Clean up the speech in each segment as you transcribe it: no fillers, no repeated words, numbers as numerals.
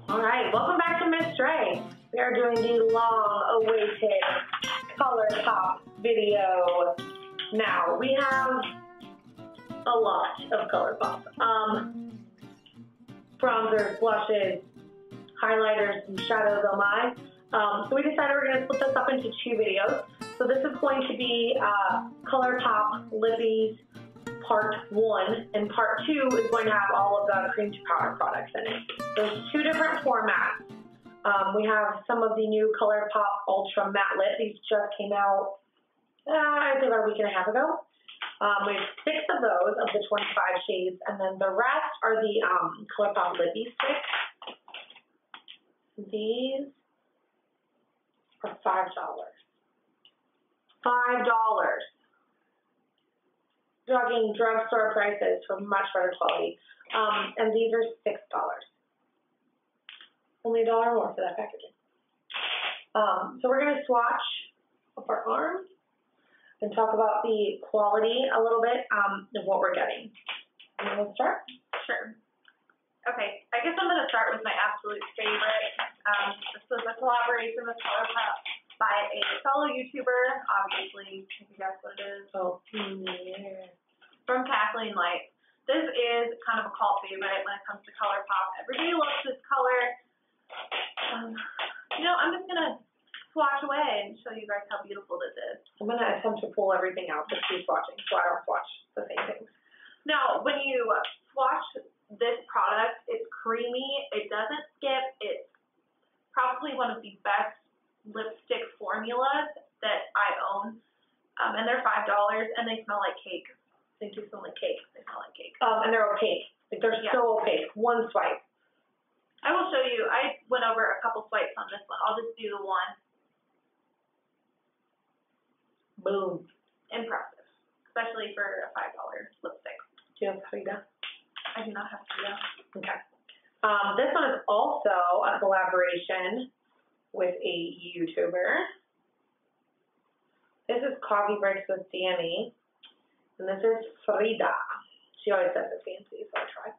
All right, welcome back to Miss Dre. We are doing the long-awaited ColourPop video. Now, we have a lot of ColourPop. Bronzers, blushes, highlighters, and shadows, oh my. So we decided we're going to split this up into two videos. So this is going to be ColourPop Lippies Part 1, and Part 2 is going to have all of the cream to powder products in it. There's two different formats. We have some of the new ColourPop Ultra Matte Lip. These just came out, I think about a week and a half ago. We have 6 of those of the 25 shades, and then the rest are the ColourPop Lippy Sticks. These are $5. $5. Talking drugstore prices for much better quality. And these are $6. Only $1 more for that packaging. So we're going to swatch up our arms and talk about the quality a little bit of what we're getting. You want to start? Sure. Okay, I guess I'm going to start with my absolute favorite. This was a collaboration with ColourPop by a fellow YouTuber, obviously. Can you guess what it is? Oh, yeah. From Kathleen Light. This is kind of a cult favorite when it comes to ColourPop. Everybody loves this color. I'm just going to swatch away and show you guys how beautiful this is. I'm going to attempt to pull everything out just keep swatching so I don't swatch the same things. Now, when you swatch this product, it's creamy. It doesn't skip. It's probably one of the best lipstick formulas that I own. And they're $5 and they smell like cake. They do smell like cake. They smell like cake. And they're opaque. Like they're so opaque. One swipe. I will show you. I went over a couple swipes on this one. I'll just do the one. Boom. Impressive. Especially for a $5 lipstick. Do you have Frida? I do not have Frida. Okay. This one is also a collaboration with a YouTuber. This is Coffee Breaks with Danny. And this is Frida. She always says it's fancy, so I try.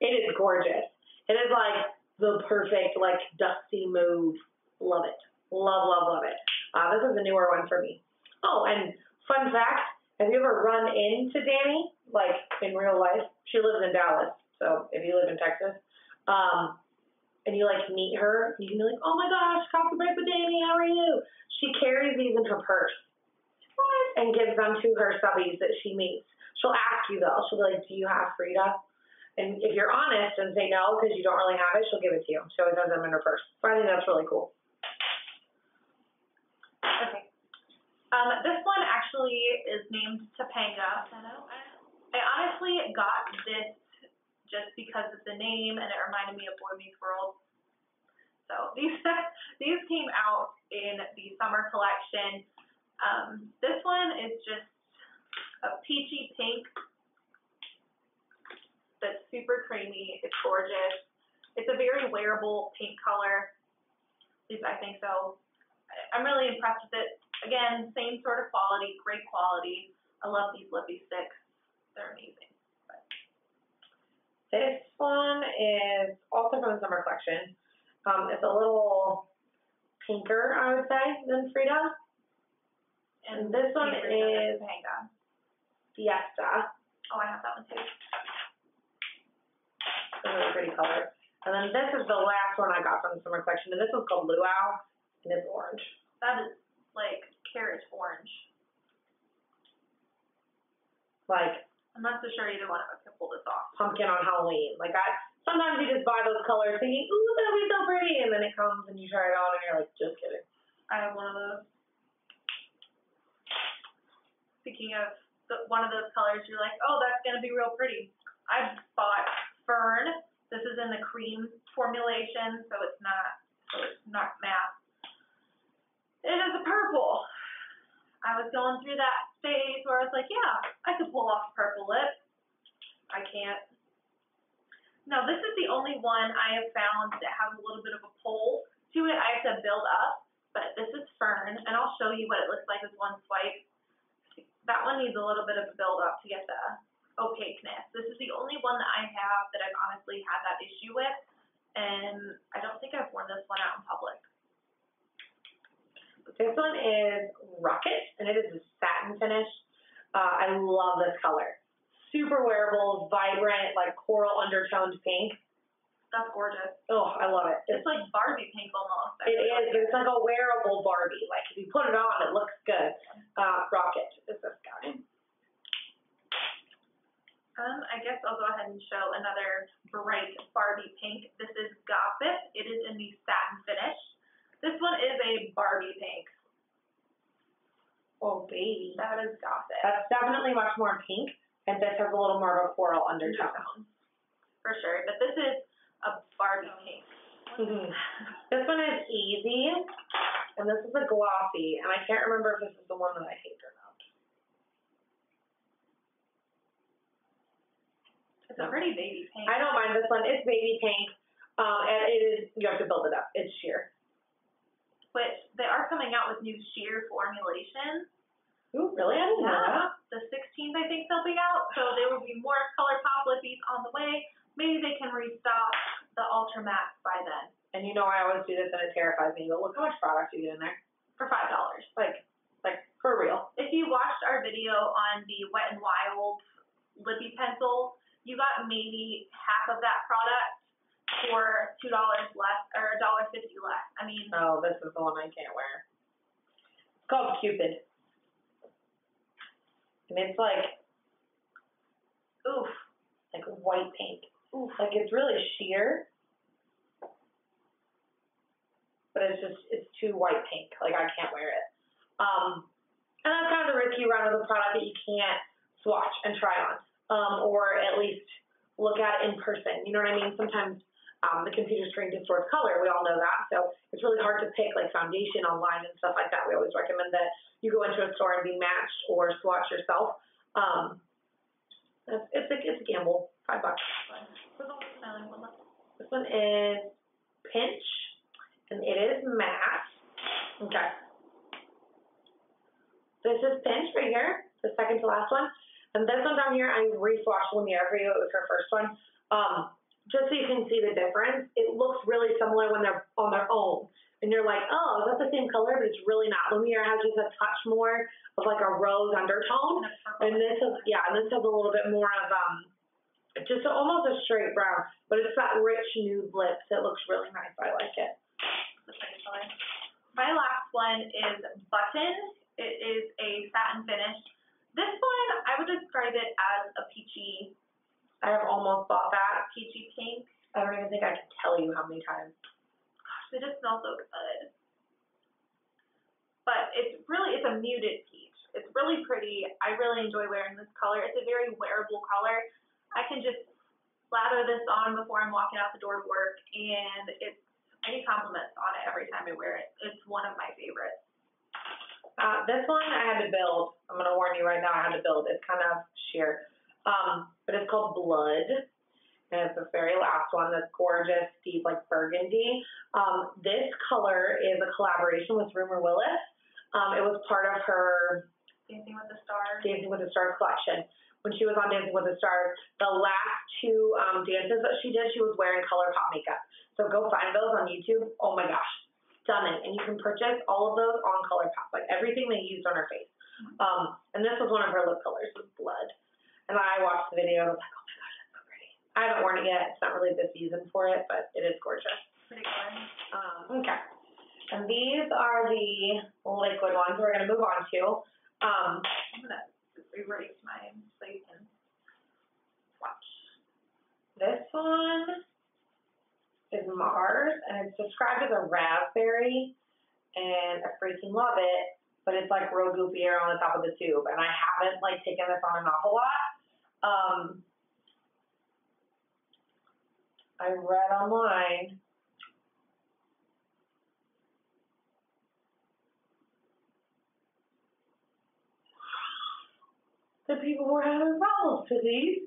It is gorgeous. It is like the perfect, like, dusty mauve. Love it. Love, love, love it. This is a newer one for me. Oh, and fun fact, have you ever run into Danny, like, in real life? She lives in Dallas, so if you live in Texas, and you, like, meet her, you can be like, oh, my gosh, coffee break with Danny, how are you? She carries these in her purse. And gives them to her subbies that she meets. She'll ask you, though. She'll be like, do you have Frida? And if you're honest and say no because you don't really have it, she'll give it to you. She always has them in her purse. So I think that's really cool. Okay. This one actually is named Topanga. I honestly got this just because of the name, and it reminded me of Boy Meets World. So these came out in the summer collection. This one is just a peachy pink that's super creamy. It's gorgeous. It's a very wearable pink color. At least I think so. I'm really impressed with it. Again, same sort of quality, great quality. I love these lippy sticks. They're amazing. This one is also from the summer collection. It's a little pinker, I would say, than Frida. And this one is Topanga. Fiesta. Oh, I have that one too. It's a really pretty color. And then this is the last one I got from the summer collection, and this one's called Luau, and it's orange. That is like carrot orange. Like, I'm not so sure either one of us can pull this off. Pumpkin on Halloween. Like, sometimes you just buy those colors thinking, ooh, that'll be so pretty, and then it comes and you try it on and you're like, just kidding. I have one of those. Speaking of one of those colors, you're like, oh, that's going to be real pretty. I bought Fern. This is in the cream formulation, so it's not matte. It is a purple. I was going through that phase where I was like, yeah, I could pull off purple lip. I can't. No, this is the only one I have found that has a little bit of a pull to it. I have to build up, but this is Fern, and I'll show you what it looks like with one swipe. That one needs a little bit of a build up to get the opaqueness. This is the only one that I have that I've honestly had that issue with. and I don't think I've worn this one out in public. This one is Rocket, and it is a satin finish. I love this color. Super wearable, vibrant, like coral undertoned pink. That's gorgeous. Oh, I love it. It's like Barbie pink almost. It is. It's like a wearable Barbie. Like if you put it on, it looks good. Rocket is this guy. I guess I'll go ahead and show another bright Barbie pink. This is Gossip. It is in the satin finish. This one is a Barbie pink. Oh, baby. That is Gossip. That's definitely much more pink, and this has a little more of a coral undertone. For sure. But this is a Barbie pink. This one is Easy, and this is a glossy, and I can't remember if this is the one that I hate or not. It's a pretty baby pink. I don't mind this one. It's baby pink, and it is, you have to build it up. It's sheer. Which they are coming out with new sheer formulations. Ooh, really? I didn't know that. The 16th, I think they'll be out. So there will be more ColourPop lippies on the way. Maybe they can restock the Ultra Mattes by then. And you know I always do this and it terrifies me, but look how much product you get in there. For $5. Like for real. If you watched our video on the Wet n Wild lippy pencil, you got maybe half of that product for $2 less or $1.50 less. I mean. Oh, this is the one I can't wear. It's called Cupid. And it's like, oof, like white pink. Oof, like it's really sheer. But it's too white pink. Like I can't wear it. And that's kind of the risky run of the product that you can't swatch and try on. Or at least look at it in person. You know what I mean? Sometimes the computer screen distorts color. We all know that. So it's really hard to pick like foundation online and stuff like that. We always recommend that you go into a store and be matched or swatch yourself. It's a gamble. $5. This one is Pinch, and it is matte. Okay. This is Pinch right here, the second to last one. And this one down here, I re-swatched Lumiere for you. It was her first one. Just so you can see the difference, it looks really similar when they're on their own. And you're like, oh, is that the same color? But it's really not. Lumiere has just a touch more of like a rose undertone. And this is, and this has a little bit more of, just almost a straight brown. But it's that rich nude lips. It looks really nice. I like it. My last one is Button. It is a satin finish. This one, I would describe it as a peachy. I have almost bought that. Peachy pink. I don't even think I can tell you how many times. Gosh, it just smells so good. But it's a muted peach. It's really pretty. I really enjoy wearing this color. It's a very wearable color. I can just lather this on before I'm walking out the door to work, and I get compliments on it every time I wear it. It's one of my favorites. This one I had to build. I'm going to warn you right now, I had to build. It's kind of sheer. But it's called Blood. And it's the very last one that's gorgeous, deep, like burgundy. This color is a collaboration with Rumor Willis. It was part of her Dancing with the Stars collection. When she was on Dancing with the Stars, the last two dances that she did, she was wearing ColourPop makeup. So go find those on YouTube. Oh my gosh, stunning. And you can purchase all of those on ColourPop, like everything they used on her face. And this was one of her lip colors, was Blood. And I watched the video and I was like, oh my gosh, that's so pretty. I haven't worn it yet. It's not really the season for it, but it is gorgeous. Pretty good. Okay. And these are the liquid ones we're going to move on to. I'm going to erase mine so you can watch. This one is Mars, and it's described as a raspberry, and I freaking love it, but it's like real goopy on the top of the tube, and I haven't like taken this on an awful lot. I read online that people were having problems with these.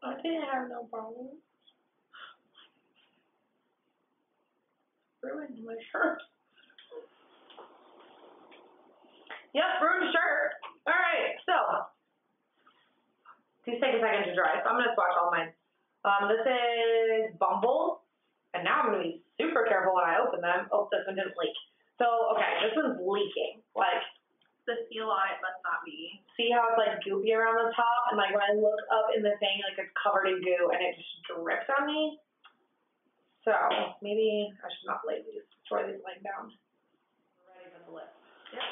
I didn't have no problems. Ruined my shirt. Yep, ruined shirt. All right, so these take a second to dry, so I'm going to swatch all mine. This is Bumble, and now I'm going to be super careful when I open them. Oh, this one didn't leak. So, okay, this one's leaking. Like, the seal on it must not be. see how it's like goopy around the top? And like when I look up in the thing, like it's covered in goo and it just drips on me. So maybe I should not lay these, destroy these laying down. We're ready for the lip. Yep.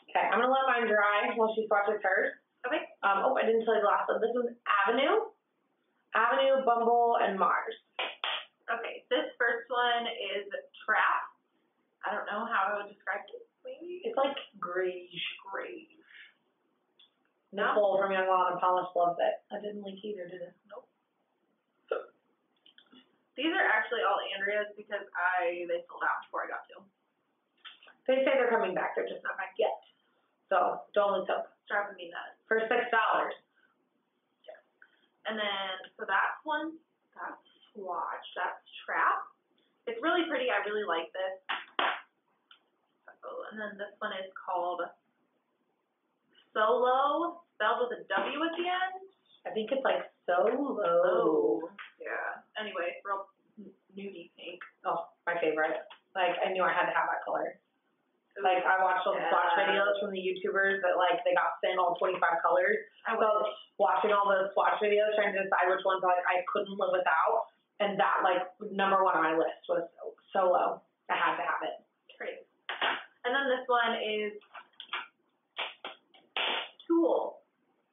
Okay, I'm gonna let mine dry while she swatches hers. Okay. Oh, I didn't tell you the last one. This one's Avenue, Bumble, and Mars. Okay, this first one is Trap. I don't know how I would describe it. Maybe it's like greige. No. Nicole from Young Wild and Polished loves it. I didn't leak either, did it? Nope. These are actually all Andrea's because they sold out before I got to them. They say they're coming back. They're just not back yet. So don't lose hope. Driving me nuts. For $6. Yes. And then so that's one. That's Swatch. That's Trap. It's really pretty. I really like this. And then this one is called Solo, spelled with a W at the end. I think it's like Solo. Oh, yeah. Anyway, real nudie pink. Oh, my favorite. Like, I knew I had to have that color. Like, I watched those swatch videos from the YouTubers that, like, they got sent all 25 colors. So, watching all those swatch videos, trying to decide which ones, like, I couldn't live without. And that, like, number one on my list was Solo. I had to have it. Great. And then this one is Tulle.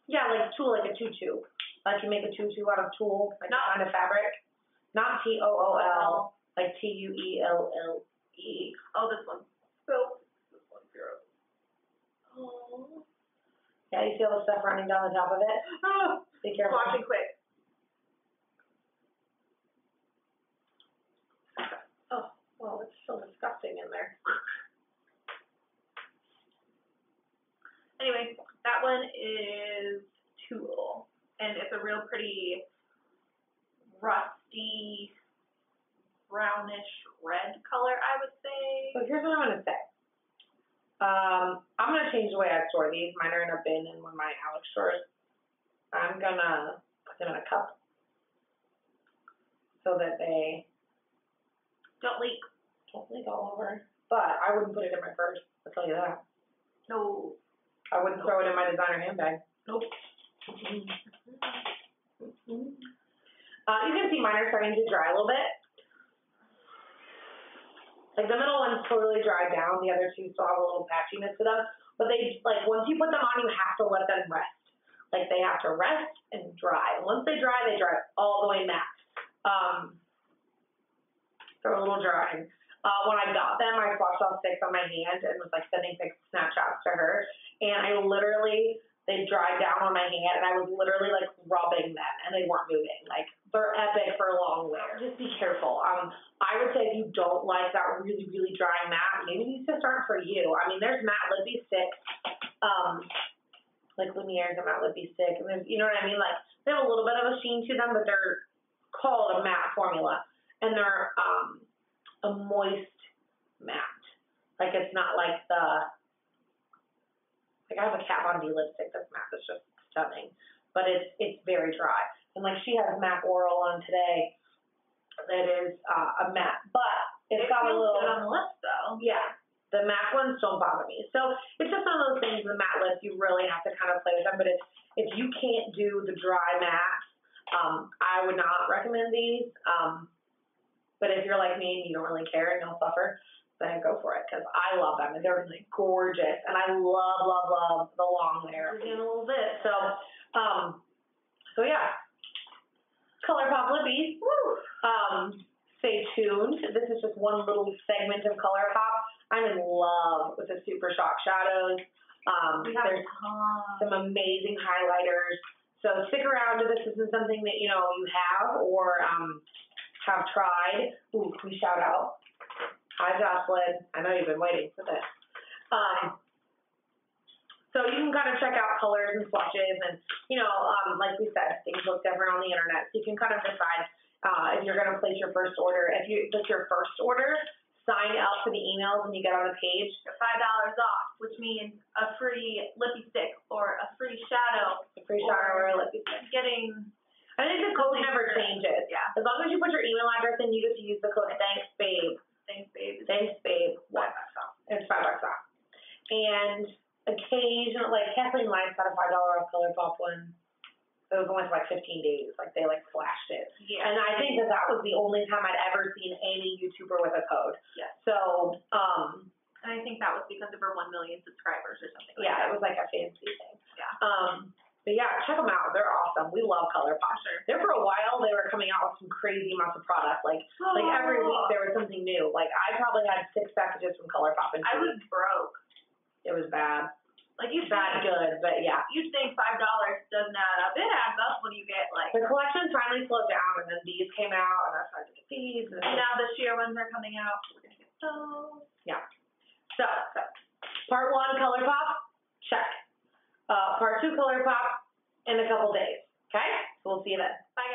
Yeah, like tulle, like a tutu. Like you make a tutu out of tulle, like that kind of fabric. Not T-O-O-L, like T-U-E-L-L-E. Oh, this one's spilled. This one's zero. Oh. Yeah, you see all the stuff running down the top of it? Oh, be careful. Watching quick. Oh, well, it's so disgusting in there. Anyway, that one is Tulle, and it's a real pretty rusty, brownish red color, I would say. So here's what I'm going to say. I'm going to change the way I store these. Mine are in a bin in one of my Alex stores. I'm going to put them in a cup so that they don't leak all over. But I wouldn't put it in my purse, I'll tell you that. No. I wouldn't throw it in my designer handbag. Nope. You can see mine are starting to dry a little bit. Like the middle one's totally dried down. The other two still have a little patchiness to them. But they, like, once you put them on, you have to let them rest. Like, they have to rest and dry. And once they dry all the way matte. They're a little dry. When I got them, I swatched all 6 on my hand and was like sending 6 Snapchats to her. And they dried down on my hand and I was literally like rubbing them and they weren't moving. Like they're epic for a long wear. Just be careful. I would say if you don't like that really, really dry matte, maybe these just aren't for you. I mean, there's matte lippy sticks, like Lumiere's a matte lippy stick. And there's, you know what I mean? Like they have a little bit of a sheen to them, but they're called a matte formula. And they're, a moist matte. Like it's not like I have a Kat Von D lipstick that's matte that's just stunning, but it's very dry. And like she has MAC Oral on today that is a matte, but it's got a little. It feels good on the lips though. Yeah, the MAC ones don't bother me. So it's just one of those things. The matte lips, you really have to kind of play with them. But if you can't do the dry matte, I would not recommend these. But if you're like me and you don't really care and you'll suffer, then go for it because I love them and they're really gorgeous and I love, love, love the long wear in a little bit. So yeah, ColourPop Lippies. Stay tuned. This is just one little segment of ColourPop. I'm in love with the Super Shock shadows. There's some amazing highlighters. So stick around if this isn't something that you have or have tried. Ooh, can we shout out? Hi, Jocelyn. I know you've been waiting for this. So you can kind of check out colors and swatches and, like we said, things look different on the internet. So you can kind of decide if you're going to place your first order. If it's your first order, sign up for the emails when you get on the page. $5 off, which means a free lippy stick or a free shadow. A free shadow or a lippy stick. Getting I think the code As long as you put your email address in, you get to use the code ThanksBabe. Thanks, babe. ThanksBabe. $5 off. It's $5 off. And occasionally, like Kathleen Lyons got a $5 off ColourPop one. It was only for like 15 days. Like they like flashed it. Yeah. And I think that was the only time I'd ever seen any YouTuber with a code. Yes. So, and I think that was because of her 1 million subscribers or something like yeah, that. it was like a fancy thing. Yeah. But yeah, check them out. They're awesome. We love ColourPop. Sure. There for a while, they were coming out with some crazy amounts of product. Like every week there was something new. Like I probably had 6 packages from ColourPop in 2 I was weeks. broke. It was bad. Like you Bad good, but yeah. You think $5 doesn't add up. It adds up when you get like. The collection finally slowed down, and then these came out, and I started to get these. And now the sheer ones are coming out. We're gonna get those. Yeah. So part 1 ColourPop, check. Part 2 ColourPop in a couple days. Okay? So we'll see you then. Bye.